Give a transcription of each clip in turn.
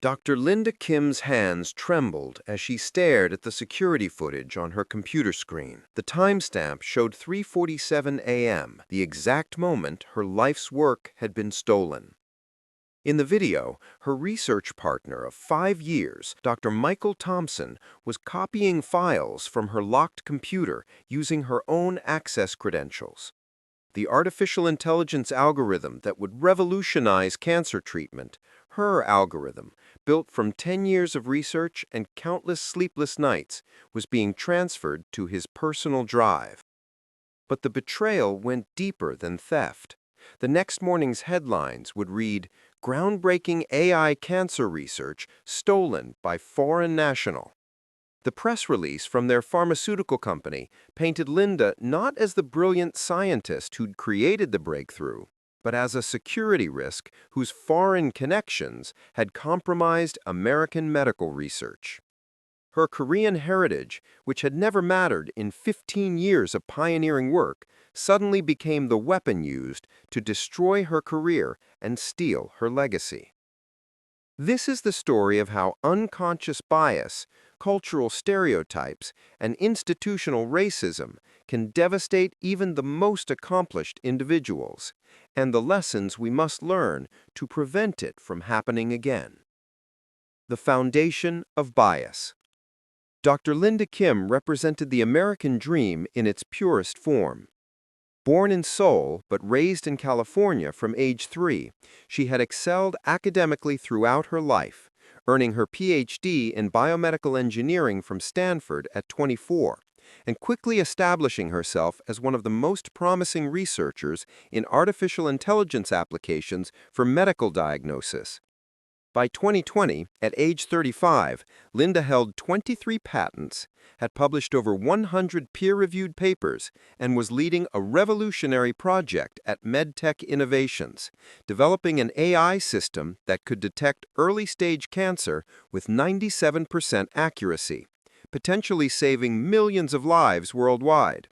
Dr. Linda Kim's hands trembled as she stared at the security footage on her computer screen. The timestamp showed 3:47 a.m., the exact moment her life's work had been stolen. In the video, her research partner of 5 years, Dr. Michael Thompson, was copying files from her locked computer using her own access credentials. The artificial intelligence algorithm that would revolutionize cancer treatment, her algorithm, built from 10 years of research and countless sleepless nights, was being transferred to his personal drive. But the betrayal went deeper than theft. The next morning's headlines would read, "Groundbreaking AI cancer research stolen by foreign national." The press release from their pharmaceutical company painted Linda not as the brilliant scientist who'd created the breakthrough, but as a security risk whose foreign connections had compromised American medical research. Her Korean heritage, which had never mattered in 15 years of pioneering work, suddenly became the weapon used to destroy her career and steal her legacy. This is the story of how unconscious bias, cultural stereotypes, and institutional racism can devastate even the most accomplished individuals, and the lessons we must learn to prevent it from happening again. The foundation of bias. Dr. Linda Kim represented the American dream in its purest form. Born in Seoul but raised in California from age 3, she had excelled academically throughout her life, earning her PhD in biomedical engineering from Stanford at 24, and quickly establishing herself as one of the most promising researchers in artificial intelligence applications for medical diagnosis. By 2020, at age 35, Linda held 23 patents, had published over 100 peer-reviewed papers, and was leading a revolutionary project at MedTech Innovations, developing an AI system that could detect early-stage cancer with 97% accuracy, potentially saving millions of lives worldwide.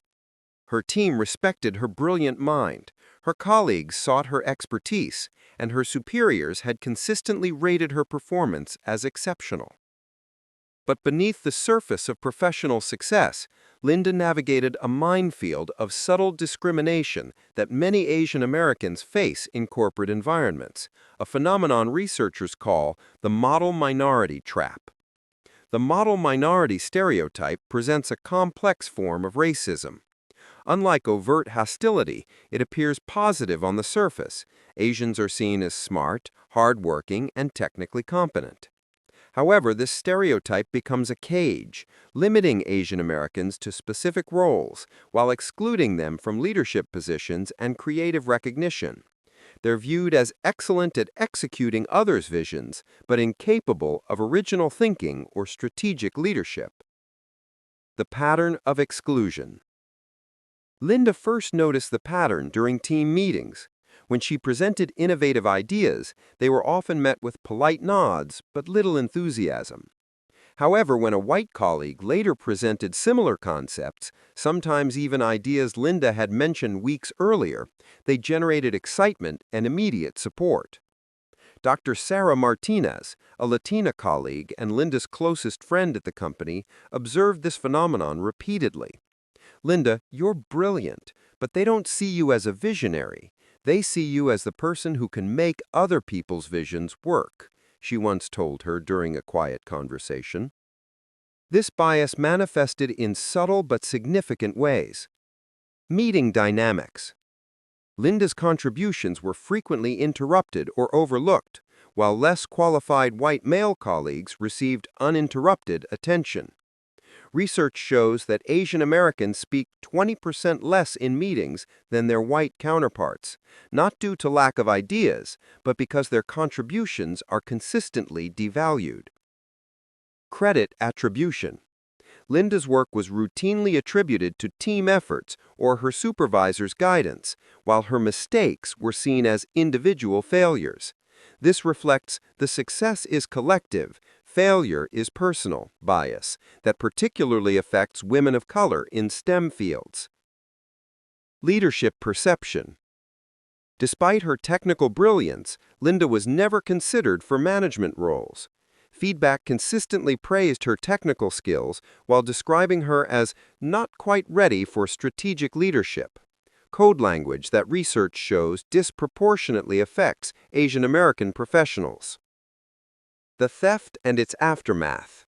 Her team respected her brilliant mind, her colleagues sought her expertise, and her superiors had consistently rated her performance as exceptional. But beneath the surface of professional success, Linda navigated a minefield of subtle discrimination that many Asian Americans face in corporate environments, a phenomenon researchers call the model minority trap. The model minority stereotype presents a complex form of racism. Unlike overt hostility, it appears positive on the surface. Asians are seen as smart, hardworking, and technically competent. However, this stereotype becomes a cage, limiting Asian Americans to specific roles while excluding them from leadership positions and creative recognition. They're viewed as excellent at executing others' visions, but incapable of original thinking or strategic leadership. The pattern of exclusion. Linda first noticed the pattern during team meetings. When she presented innovative ideas, they were often met with polite nods but little enthusiasm. However, when a white colleague later presented similar concepts, sometimes even ideas Linda had mentioned weeks earlier, they generated excitement and immediate support. Dr. Sarah Martinez, a Latina colleague and Linda's closest friend at the company, observed this phenomenon repeatedly. "Linda, you're brilliant, but they don't see you as a visionary. They see you as the person who can make other people's visions work," she once told her during a quiet conversation. This bias manifested in subtle but significant ways. Meeting dynamics. Linda's contributions were frequently interrupted or overlooked, while less qualified white male colleagues received uninterrupted attention. Research shows that Asian Americans speak 20% less in meetings than their white counterparts, not due to lack of ideas, but because their contributions are consistently devalued. Credit attribution. Linda's work was routinely attributed to team efforts or her supervisor's guidance, while her mistakes were seen as individual failures. This reflects the success is collective, failure is personal bias that particularly affects women of color in STEM fields. Leadership perception. Despite her technical brilliance, Linda was never considered for management roles. Feedback consistently praised her technical skills while describing her as not quite ready for strategic leadership. Code language that research shows disproportionately affects Asian American professionals. The theft and its aftermath.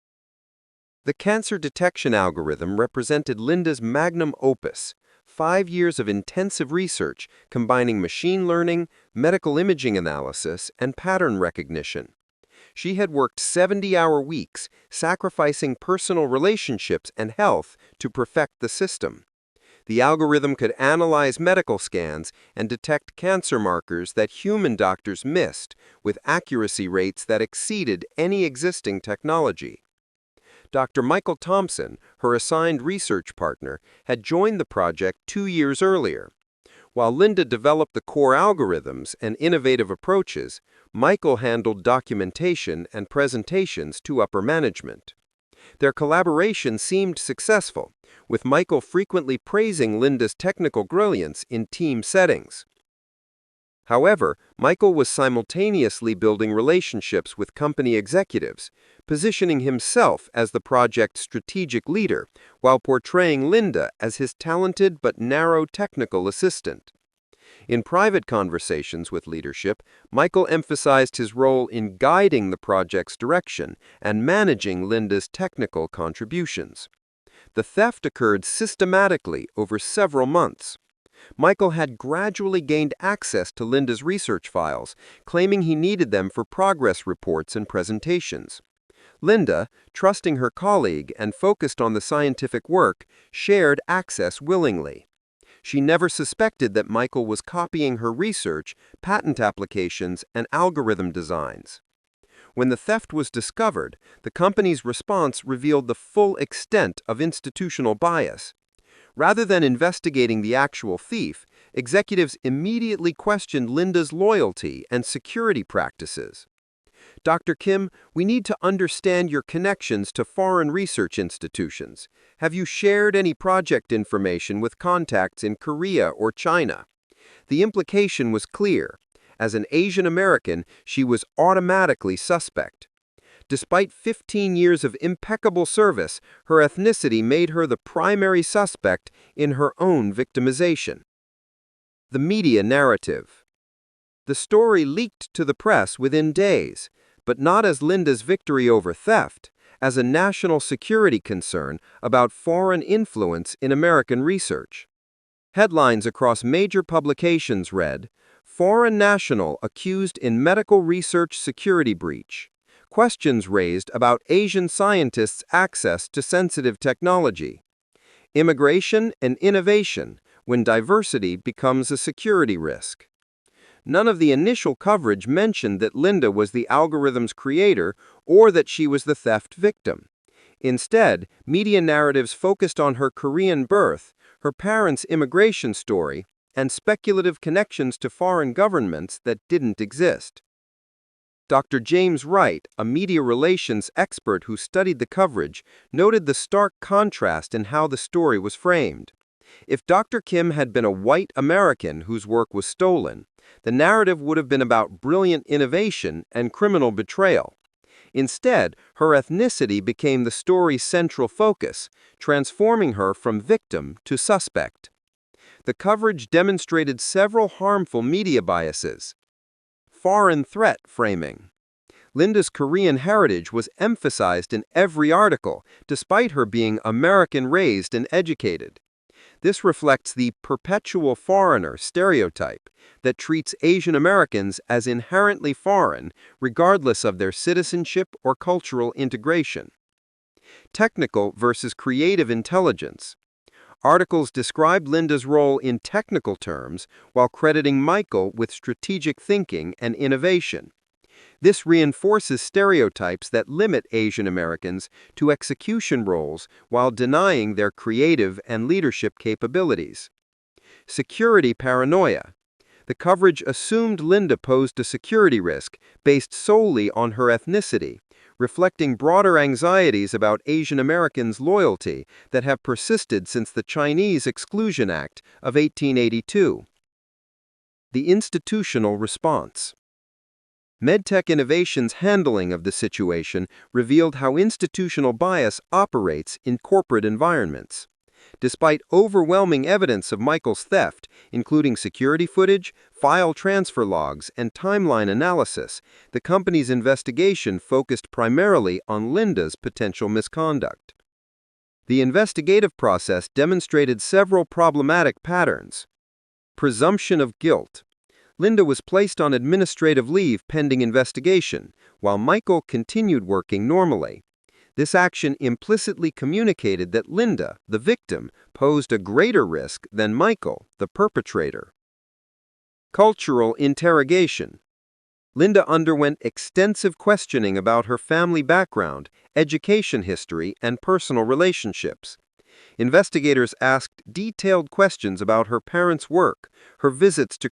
The cancer detection algorithm represented Linda's magnum opus, 5 years of intensive research combining machine learning, medical imaging analysis, and pattern recognition. She had worked 70-hour weeks, sacrificing personal relationships and health to perfect the system. The algorithm could analyze medical scans and detect cancer markers that human doctors missed, with accuracy rates that exceeded any existing technology. Dr. Michael Thompson, her assigned research partner, had joined the project 2 years earlier. While Linda developed the core algorithms and innovative approaches, Michael handled documentation and presentations to upper management. Their collaboration seemed successful, with Michael frequently praising Linda's technical brilliance in team settings. However, Michael was simultaneously building relationships with company executives, positioning himself as the project's strategic leader while portraying Linda as his talented but narrow technical assistant. In private conversations with leadership, Michael emphasized his role in guiding the project's direction and managing Linda's technical contributions. The theft occurred systematically over several months. Michael had gradually gained access to Linda's research files, claiming he needed them for progress reports and presentations. Linda, trusting her colleague and focused on the scientific work, shared access willingly. She never suspected that Michael was copying her research, patent applications, and algorithm designs. When the theft was discovered, the company's response revealed the full extent of institutional bias. Rather than investigating the actual thief, executives immediately questioned Linda's loyalty and security practices. Dr. Kim, we need to understand your connections to foreign research institutions. Have you shared any project information with contacts in Korea or China? The implication was clear. As an Asian American, she was automatically suspect. Despite 15 years of impeccable service, her ethnicity made her the primary suspect in her own victimization. The media narrative. The story leaked to the press within days, but not as Linda's victory over theft, as a national security concern about foreign influence in American research. Headlines across major publications read, "Foreign National Accused in Medical Research Security Breach." Questions raised about Asian scientists' access to sensitive technology. Immigration and innovation, when diversity becomes a security risk. None of the initial coverage mentioned that Linda was the algorithm's creator or that she was the theft victim. Instead, media narratives focused on her Korean birth, her parents' immigration story, and speculative connections to foreign governments that didn't exist. Dr. James Wright, a media relations expert who studied the coverage, noted the stark contrast in how the story was framed. If Dr. Kim had been a white American whose work was stolen, the narrative would have been about brilliant innovation and criminal betrayal. Instead, her ethnicity became the story's central focus, transforming her from victim to suspect. The coverage demonstrated several harmful media biases. Foreign threat framing. Linda's Korean heritage was emphasized in every article, despite her being American-raised and educated. This reflects the perpetual foreigner stereotype that treats Asian Americans as inherently foreign, regardless of their citizenship or cultural integration. Technical versus creative intelligence. Articles described Linda's role in technical terms while crediting Michael with strategic thinking and innovation. This reinforces stereotypes that limit Asian Americans to execution roles while denying their creative and leadership capabilities. Security paranoia. The coverage assumed Linda posed a security risk based solely on her ethnicity, reflecting broader anxieties about Asian Americans' loyalty that have persisted since the Chinese Exclusion Act of 1882. The institutional response. MedTech Innovation's handling of the situation revealed how institutional bias operates in corporate environments. Despite overwhelming evidence of Michael's theft, including security footage, file transfer logs, and timeline analysis, the company's investigation focused primarily on Linda's potential misconduct. The investigative process demonstrated several problematic patterns. Presumption of guilt. Linda was placed on administrative leave pending investigation, while Michael continued working normally. This action implicitly communicated that Linda, the victim, posed a greater risk than Michael, the perpetrator. Cultural interrogation. Linda underwent extensive questioning about her family background, education history, and personal relationships. Investigators asked detailed questions about her parents' work, her visits to